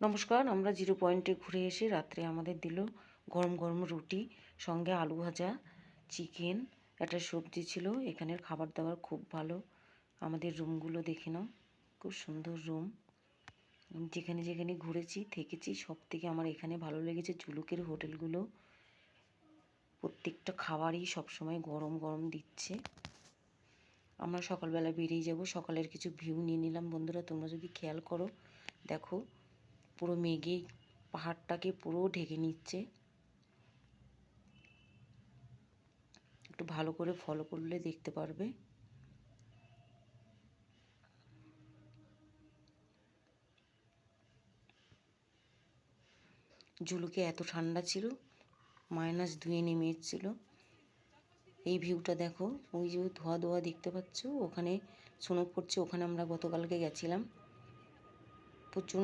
নমস্কার, আমরা জিরো পয়েন্টে ঘুরে এসে রাত্রে আমাদের দিল গরম গরম রুটি, সঙ্গে আলু ভাজা, চিকেন, একটা সবজি ছিল। এখানের খাবার দাবার খুব ভালো। আমাদের রুমগুলো দেখে নাও, খুব সুন্দর রুম। যেখানে যেখানে ঘুরেছি থেকেছি, সব থেকে আমার এখানে ভালো লেগেছে ঝুলুকের হোটেলগুলো। প্রত্যেকটা খাবারই সবসময় গরম গরম দিচ্ছে। আমরা সকালবেলা বেরিয়ে যাব, সকালের কিছু ভিউ নিয়ে নিলাম। বন্ধুরা, তোমরা যদি খেয়াল করো, দেখো পুরো মেঘে পাহাড়টাকে পুরো ঢেকে নিচ্ছে। একটু ভালো করে ফলো করলে দেখতে পারবে। ঝুলুকে এত ঠান্ডা ছিল, -2 নেমে এসেছিল। এই ভিউটা দেখো, ওই যে ধোয়া ধোয়া দেখতে পাচ্ছ, ওখানে স্নো পড়ছে। ওখানে আমরা গতকালকে গেছিলাম। প্রচুর